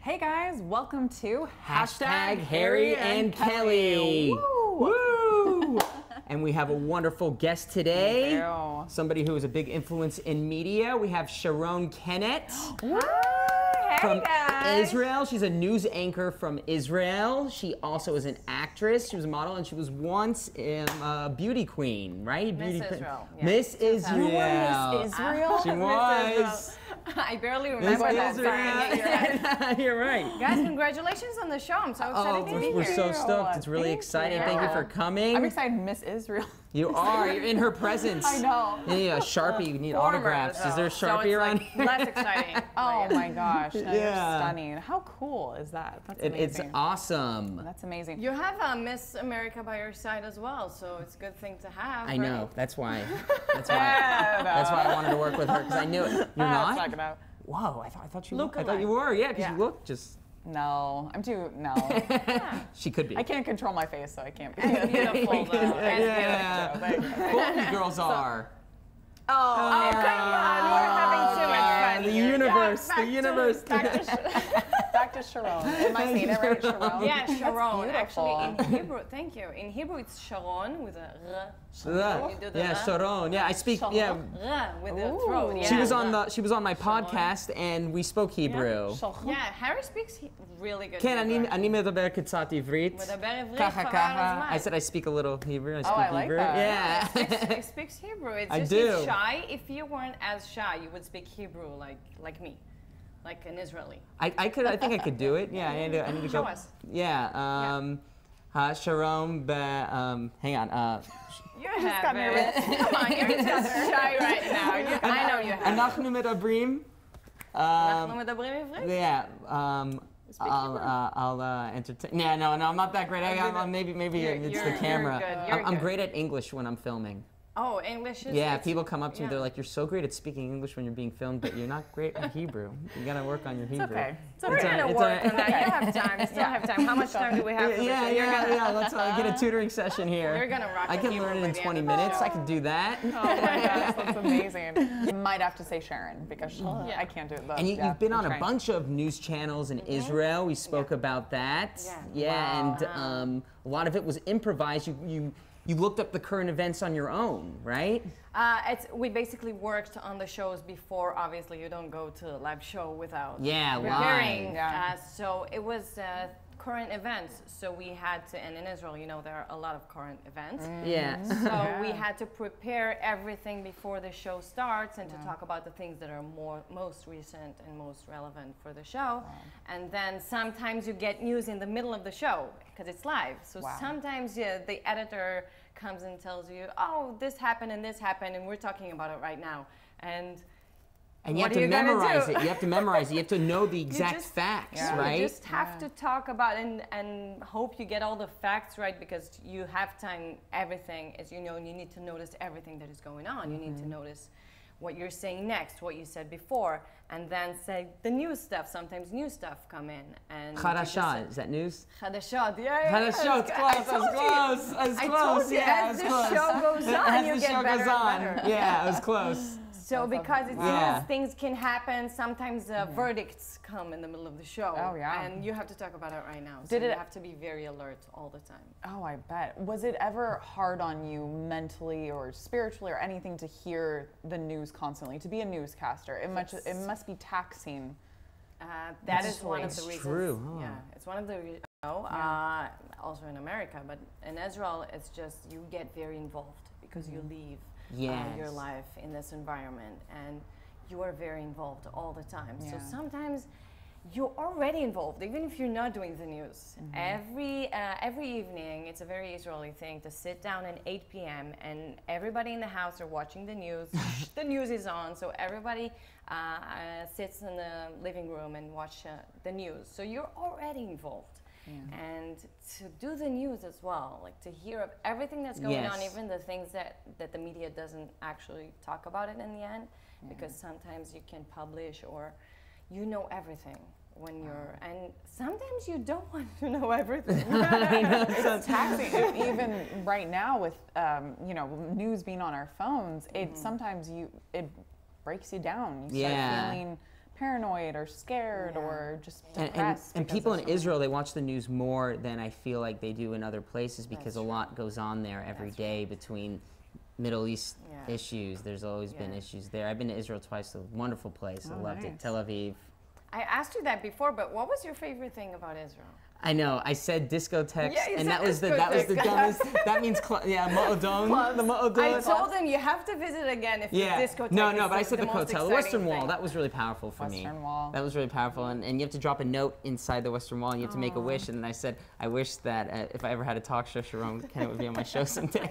Hey guys, welcome to Hashtag Harry and Kelly. Woo! Woo! And we have a wonderful guest today. Thank you. Somebody who is a big influence in media. We have Sharon Kennett Hi, from guys. Israel. She's a news anchor from Israel. She also is an actress. She was a model, and she was once a beauty queen, right? Miss Beauty Israel. Yeah. Miss Israel. You were Miss Israel? She was. I barely Miss remember that. Israel. You're right. Guys, congratulations on the show. I'm so excited to be We're here. so stoked. It's really Thank exciting. you. Thank you for coming. I'm excited, Miss Israel. You are. You're in her presence. I know. You need a Sharpie. You need Former, autographs. Is there a so Sharpie it's around like here? less exciting. Oh my gosh, no, Yeah. you're stunning. How cool is that? That's amazing. It's awesome. That's amazing. You have a Miss America by your side as well, so it's a good thing to have. I know. right? That's why. That's why I wanted to work with her because I knew it. You're not. Talk about. Whoa! I thought you. Look I thought you alike. were. Yeah, because Yeah. you look just. No, I'm too. No, She could be. I can't control my face, so I can't be. As beautiful, though. As Yeah. beautiful. Both you girls are. Oh, come on. We're having too much fun The here. universe. Back The to- universe. Back to Sharon. Am I saying it right, Sharon? Yeah, That's Sharon. beautiful. Actually, in Hebrew, thank you. In Hebrew, it's Sharon with a r. Yeah, You do the yeah, r. Sharon. Yeah, I speak. Sharon. Yeah, R with the Ooh. throat. Yeah. she was on my podcast and we spoke Hebrew. Yeah, Harry speaks really good כן, Hebrew. אני מדבר קצת עברית. מדבר עברית ככה חבל ככה. הזמן. I said I speak a little Hebrew. I speak I like Hebrew. that. Yeah. He speaks Hebrew. It's I just do. he's shy. If you weren't as shy, you would speak Hebrew like me, like an Israeli. I think I could do it. Yeah, I need to Show go. us. Yeah. Shalom. Hang on. You just have got it. nervous. Come on, you're just shy right now. I know you have. אנחנו מדברים. אנחנו מדברים עברית? Yeah. I'll entertain. Yeah, no, I'm not that great. Maybe it's the you're camera. good, you're I'm good. great at English when I'm filming. Oh, English is. Yeah, it's- people come up to me. yeah. They're like, "You're so great at speaking English when you're being filmed, but you're not great at Hebrew. You gotta work on your Hebrew." okay. It's We're okay. gonna It's work a- on that. You have time. You still have time. How much time do we have for Yeah, this? yeah. Let's get a tutoring session here. You're gonna rock I the can Hebrew learn it by in the end 20 of the minutes. show. I can do that. Oh my gosh, that's amazing. You might have to say Sharon because Yeah. I can't do it. And you've been on a bunch of news channels in Israel. We spoke about that. Yeah. And a lot of it was improvised. You looked up the current events on your own, right? We basically worked on the shows before. Obviously, you don't go to a live show without Yeah, preparing. live. Yeah. So it was current events. So we had to, and in Israel, you know, there are a lot of current events. Yeah. So we had to prepare everything before the show starts and to talk about the things that are most recent and most relevant for the show. And then sometimes you get news in the middle of the show because it's live. So sometimes the editor comes and tells you, oh, this happened and we're talking about it right now. And And you What have are to you gonna memorize do? it. You have to memorize it. You have to know the exact just- facts, Yeah. right? You just have to talk about and hope you get all the facts right because you have time. Everything is, you know, you need to notice everything that is going on. You need to notice what you're saying next, what you said before, and then say the new stuff. Sometimes new stuff come in. And you just Chadashah, say- is that news? Chadashah, yeah. Chadashah, it's close, it's close, it's I close. told you, Yeah, as it's the close. show goes on, As you the get show better goes and on. better. Yeah, it was close. So because it's Yeah. news, things can happen. Sometimes verdicts come in the middle of the show. Oh, yeah. And you have to talk about it right now. So Did you it- have to be very alert all the time. Oh, I bet. Was it ever hard on you mentally or spiritually or anything to hear the news constantly? To be a newscaster, it must be taxing. That is one of the It's reasons. true, huh? Yeah, it's one of the reasons. Also in America, but in Israel, it's just you get very involved because you live your Yes. life in this environment and you are very involved all the time. So Yeah. sometimes you're already involved, even if you're not doing the news. Every evening, it's a very Israeli thing to sit down at 8 p.m. and everybody in the house are watching the news. The news is on, so everybody sits in the living room and watch the news. So you're already involved. And to do the news as well, like to hear of everything that's going on, Yes. even the things that the media doesn't actually talk about it in the end, because sometimes you can publish or you know everything when you're, and sometimes you don't want to know everything. It's taxing. Even right now with news being on our phones, it sometimes it breaks you down. You start feeling paranoid or scared or just depressed. And because people of in Israel, they watch the news more than I feel like they do in other places because a lot goes on there every day between Middle East issues. There's always been issues there. I've been to Israel twice, a wonderful place. I loved it. Tel Aviv. I asked you that before, but what was your favorite thing about Israel? I know. I said discotheques, Yeah, you and said that was the dumbest. That means ma'odon. The ma'odon. I told them you have to visit again if the discotheque No, is but I said the most hotel, the exciting Western Wall. thing. That was really powerful for me. Western Wall. That was really powerful, and you have to drop a note inside the Western Wall, and you have to make a wish. And then I said, I wish that if I ever had a talk show, Sharon Kennett would be on my show someday.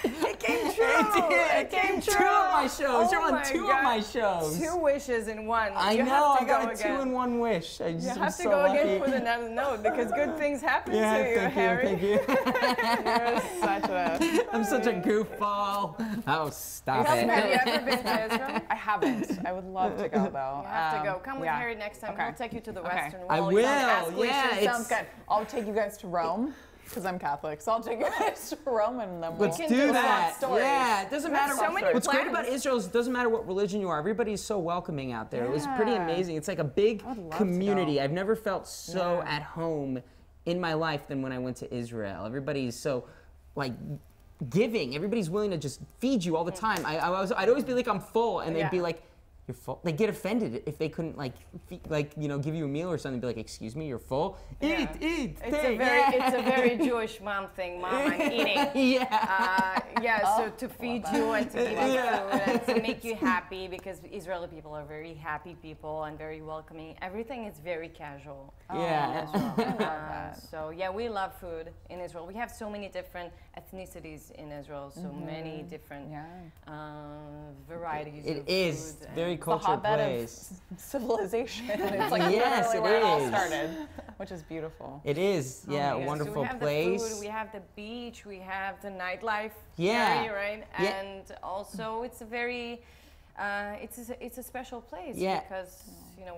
It came true. It came true. Two of my shows. You're on my two God. of my shows. 2 wishes in one. I You know. have to I got go a again. 2-in-1 wish. I just You am have to so go lucky. again with another note because good things happen Yeah, to you, thank Harry. you, thank you. You're such a. I'm such a goofball. Oh, stop Have you it. ever been to Israel? I haven't. I would love to go though. You have to go. Come with yeah. Harry next time. Okay. We'll take you to the Okay. Western Wall. I You will. can ask Yeah, Sounds good. I'll take you guys to Rome because I'm Catholic, so I'll take you guys to Rome and then we'll Let's can do do that. stories. Yeah, it doesn't matter. so many What's great plans. about Israel is it doesn't matter what religion you are. Everybody's so welcoming out there. It was pretty Yeah. amazing. It's like a big I would love to community. go. I've never felt so at home in my life than when I went to Israel. Everybody's so like giving. Everybody's willing to just feed you all the time. I'd always be like, I'm full, and they'd be like, you're full. They get offended if they couldn't give you a meal or something. Be like, excuse me, you're full. Yeah. Eat. It's a very Jewish mom thing. Mom, I'm eating. Yeah. So to feed you and to give you food and to make you happy because Israeli people are very happy people and very welcoming. Everything is very casual. Yeah. So yeah, we love food in Israel. We have so many different ethnicities in Israel, so many different varieties It of is food. very The cultured hotbed place. of civilization. It's like Yes, literally it where it all is. started, which is beautiful. It is, yeah, a Yes, wonderful so we have place. The food, we have the beach, we have the nightlife. Yeah. Harry, right? Yeah. And also, it's a very, it's a special place Yeah. because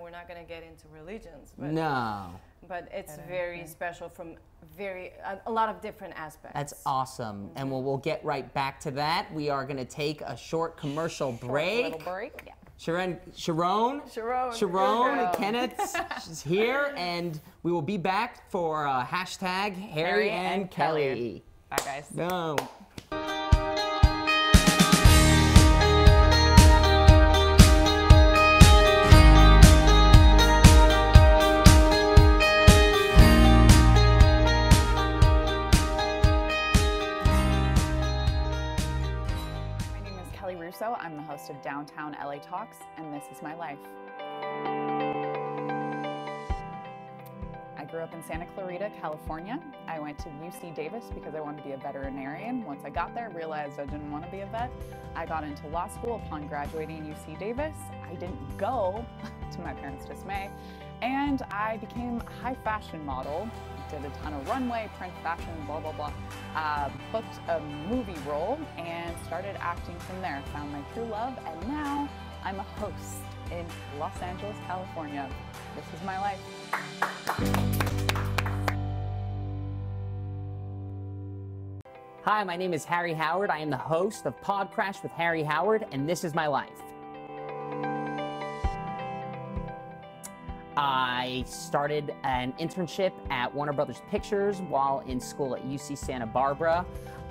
we're not going to get into religions, but No, but it's very special from a lot of different aspects. that's awesome. And we'll get right back to that. We are going to take a short commercial break. Little break. Yeah. Sharon, Sharon. Kenneth is here, and we will be back for hashtag Harry and Kelly. Bye, guys. No. My name is Kelly Russo. I'm the host of Downtown LA Talks, and this is my life. I grew up in Santa Clarita, California. I went to UC Davis because I wanted to be a veterinarian. Once I got there, realized I didn't want to be a vet. I got into law school upon graduating UC Davis. I didn't go, to my parents' dismay, and I became a high fashion model. Did a ton of runway, print fashion, blah, blah, blah. Booked a movie role and started acting from there. Found my true love, and now I'm a host in Los Angeles, California. This is my life. Hi, my name is Harry Howard. I am the host of Pod Crash with Harry Howard, and this is my life. I started an internship at Warner Brothers Pictures while in school at UC Santa Barbara.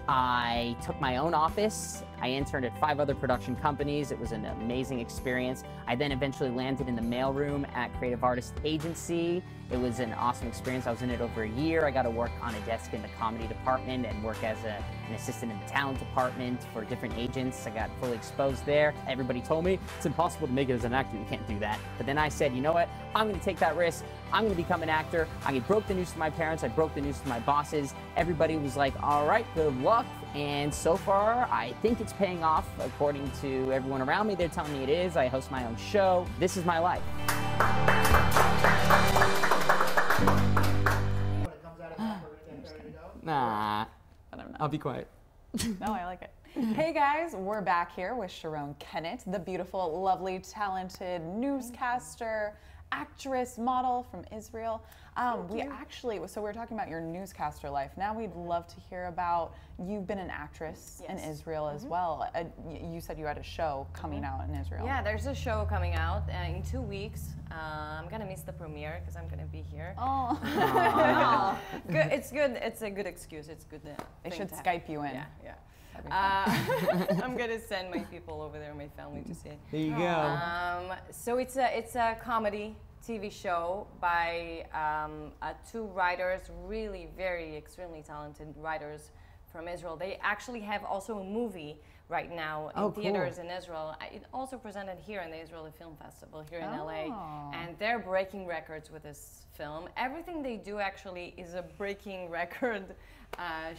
I took my own office. I interned at 5 other production companies. It was an amazing experience. I then eventually landed in the mailroom at Creative Artist Agency. It was an awesome experience. I was in it over a year. I got to work on a desk in the comedy department and work as an assistant in the talent department for different agents. I got fully exposed there. Everybody told me it's impossible to make it as an actor. You can't do that. But then I said, you know what? I'm going to take that risk. I'm going to become an actor. I broke the news to my parents. I broke the news to my bosses. Everybody was like, all right, good luck. And so far, I think it's paying off. According to everyone around me, they're telling me it is. I host my own show. This is my life. Nah, I don't know. I'll be quiet. No, I like it. Hey guys, we're back here with Sharon Kennett, the beautiful, lovely, talented newscaster, actress, model from Israel. So we were talking about your newscaster life. Now we'd love to hear about, you've been an actress in Israel as well. You said you had a show coming out in Israel. Yeah, there's a show coming out in 2 weeks. I'm gonna miss the premiere because I'm gonna be here. Oh. Good. It's good. It's a good excuse. It's good. They should Skype you in. Yeah. I'm gonna send my people over there, my family, to see it. There you go. So it's a comedy TV show by 2 writers, really very extremely talented writers from Israel. They actually have also a movie right now in theaters in Israel. It also presented here in the Israeli Film Festival here in LA, and they're breaking records with this film. Everything they do actually is a breaking record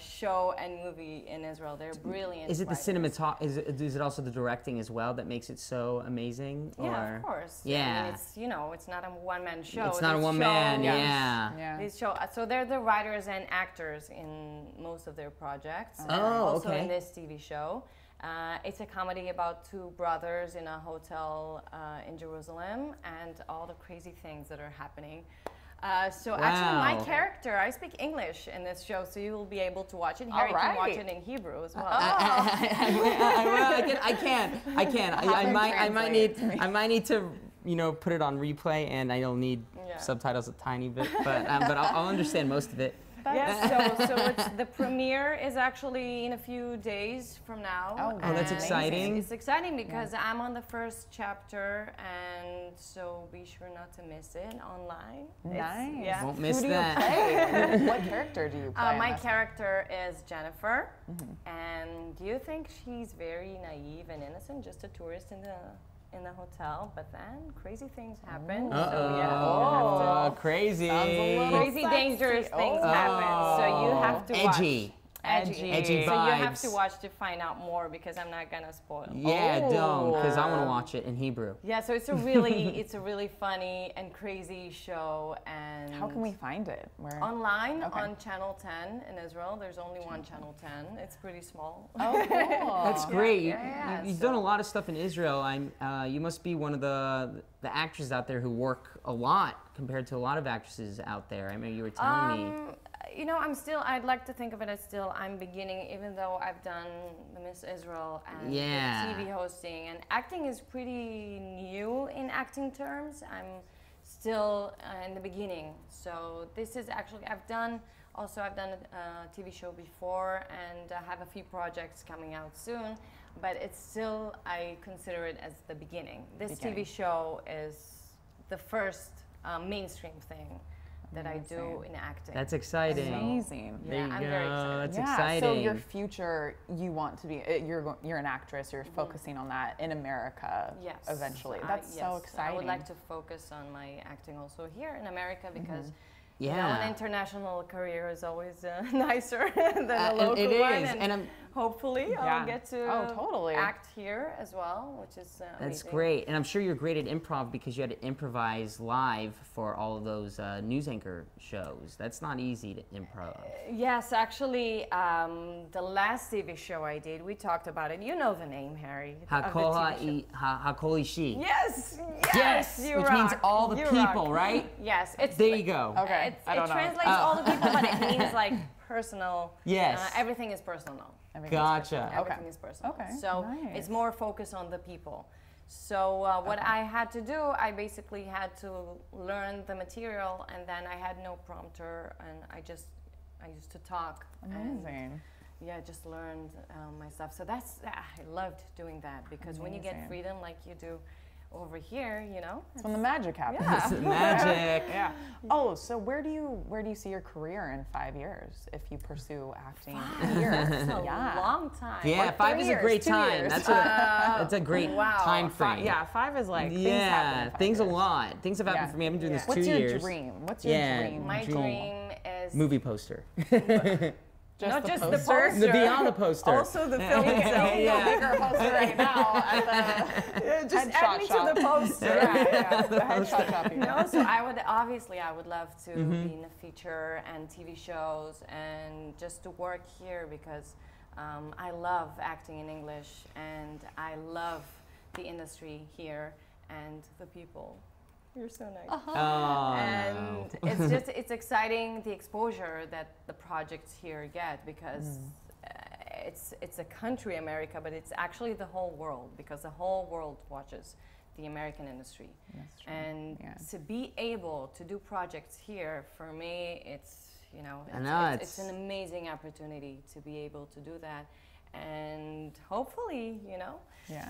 show and movie in Israel. They're brilliant. Is it the writers. Is it also the directing as well that makes it so amazing? Yeah, or? of course. Yeah. I mean, it's not a one-man show. It's not a This one-man. show- Yeah. This show, so they're the writers and actors in most of their projects. Oh, also okay. in this TV show. It's a comedy about 2 brothers in a hotel in Jerusalem and all the crazy things that are happening. So actually, my Wow. character, I speak English in this show, so you will be able to watch it. Harry can watch it in Hebrew as well. I can. I might need to, put it on replay, and I'll need subtitles a tiny bit, but I'll understand most of it. Yes, so the premiere is actually in a few days from now. Oh, that's and exciting. It's exciting because I'm on the first chapter, and so be sure not to miss it online. Nice. Yeah. Won't miss Who do you that. play? What character do you play? My character is Jennifer, and you think she's very naive and innocent, just a tourist in the hotel, but then crazy things happen. So you have to Crazy. crazy dangerous things happen. So you have to watch. Edgy So you have vibes. to watch to find out more because I'm not gonna spoil. Yeah, don't, because I want to watch it in Hebrew. Yeah, so it's a really funny and crazy show. And How can we find it? Where? online Okay. on Channel 10 in Israel? There's only one Channel 10. It's pretty small. Oh, cool. That's great. yeah, You've so- done a lot of stuff in Israel. You must be one of the actresses out there who work a lot compared to a lot of actresses out there. I mean, you were telling me. I'd like to think of it as I'm beginning, even though I've done the Miss Israel and the TV hosting, and acting is pretty new in acting terms. I'm still in the beginning. So this is actually, I've done a TV show before, and I have a few projects coming out soon, but it's still, I consider it as the beginning. This TV show is the first mainstream thing that I do in acting. That's exciting. Amazing. There you I'm go. very excited. That's Yeah, exciting. so your future, you want to be, you're an actress, you're focusing on that in America Yes. eventually. That's so yes. exciting. I would like to focus on my acting also here in America because Yeah. an international career is always nicer than a local it one. is, and I'm- hopefully I'll get to totally. act here as well, which is That's amazing. great. And I'm sure you're great at improv because you had to improvise live for all of those news anchor shows. That's not easy to improv. Yes, actually, the last TV show I did, we talked about it. You know the name, Harry. of the TV show. Hakol Ishi. Yes, you which rock. means all the You people, rock. right? Yes, it's There you go. Okay. I don't it know. translates all the people, but it means like personal. Yes. Everything is personal now. Everything's Gotcha. Everything is personal. Okay, So nice. it's more focused on the people. So what I had to do, I basically had to learn the material, and then I had no prompter, and I used to talk. Amazing. And, yeah, just learned my stuff. So I loved doing that because when you get Amazing. freedom like you do over here, That's when the magic happens. This is magic. Yeah. Oh, so where do you see your career in 5 years if you pursue acting? It's a Yeah. long time. Yeah, 5 is a years, great 2 time. years. That's a great time frame. Yeah, 5 is like things happen Yeah, in 5 things a years. lot. Things have happened Yeah. for me. I've been doing this What's 2 your years. dream? What's your Yeah. dream? My dream is Movie poster. not just the poster? poster. The beyond the poster. Also the film itself. Yeah. Bigger poster right now at the Just headshot add me shop. to the poster. Yeah, the headshot shop. You No, so I would love to be in a feature and TV shows and just to work here because I love acting in English, and I love the industry here and the people. You're so nice. Oh, And it's just, it's exciting the exposure that the projects here get, because it's a country, America, but it's actually the whole world, because the whole world watches the American industry. That's true. And Yeah. to be able to do projects here, for me, it's, you know, I know, it's an amazing opportunity to be able to do that. And hopefully, you know, Yeah.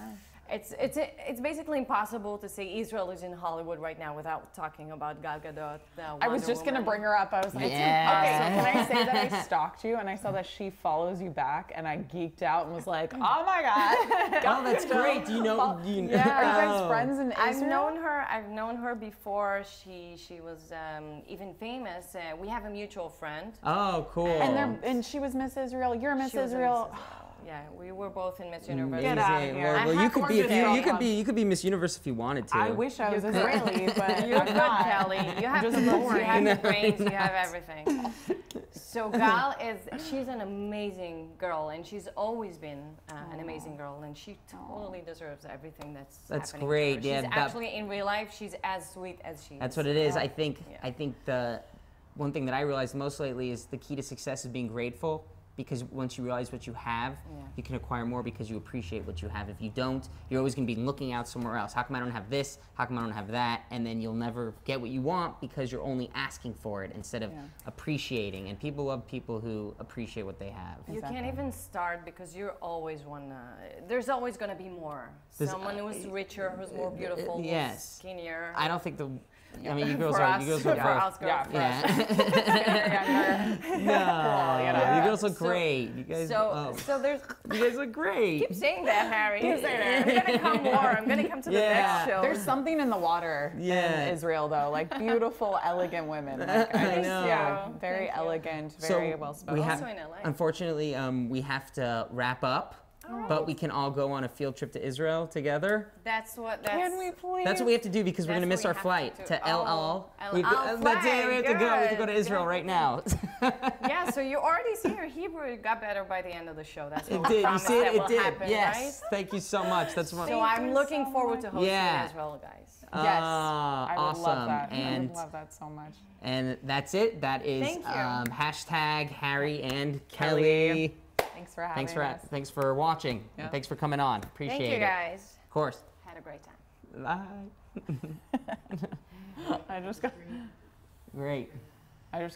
it's basically impossible to say Israel is in Hollywood right now without talking about Gal Gadot. I was just going to bring her up. I was like, Yeah. okay, so can I say that I stalked you and I saw that she follows you back and I geeked out and was like, oh my God. oh, that's great. Do you know? Do you, Yeah. Are you guys Oh. friends in Israel? I've known her before she was even famous. We have a mutual friend. Oh, cool. And she was Miss Israel. You're Miss She was in Israel. Miss Israel. Yeah, we were both in Miss Universe. Get out of Amazing. here. Well, I you have could be if gorgeous you could be Miss Universe if you wanted to. I wish I was Israeli, but You're I'm good, not. Kelly. You have just the looks, you boring. have the No, brains, you you're have not. everything. So Gal she's an amazing girl, and she's always been an amazing girl, and she totally deserves everything that's happening great, to her. yeah, She's that- actually, in real life, she's as sweet as she That's is. what it is. Yeah. I think the one thing that I realized most lately is the key to success is being grateful. Because once you realize what you have, you can acquire more because you appreciate what you have. If you don't, you're always going to be looking out somewhere else. How come I don't have this? How come I don't have that? And then you'll never get what you want because you're only asking for it instead of appreciating. And people love people who appreciate what they have. You Exactly. can't even start because you're always there's always going to be more. There's- Someone who's richer, who's more beautiful, who's yes. skinnier. I don't think I mean, you girls for are. us, You girls for are both. us girls. Yeah, for Yeah. No, you girls look So- great. You guys. So there's. you guys look great. Keep saying that, Harry. Keep saying that. I'm gonna come more. I'm gonna come to the Yeah. next show. There's something in the water Yeah. in Israel, though, like beautiful, elegant women. Like, I just- know. Yeah, Thank very you. elegant, very well spoken. we have, Also in LA. unfortunately, we have to wrap up, but we can all go on a field trip to Israel together. That's what. Can we please? That's what we have to do because we're That's gonna miss what our we flight have to to do. El Oh, Al. El Al That's it. We have to go. We have to go to flight. Israel Good. right now. Yeah. So you already see your Hebrew got better by the end of the show. That's what It we did. You promised see it? that It will did. happen, Yes. right? Thank you so much. That's one. So I'm looking forward to hosting Yeah. Israel, guys. Yes, I would awesome. love that. I And would love that so much. and that's it. That is Thank you. hashtag Harry and Kelly. Kelly. Thanks for having us. Thanks for watching. Yeah. And thanks for coming on. Appreciate Thank you, it. guys. Of course. Had a great time. Bye. I just got. Great. I just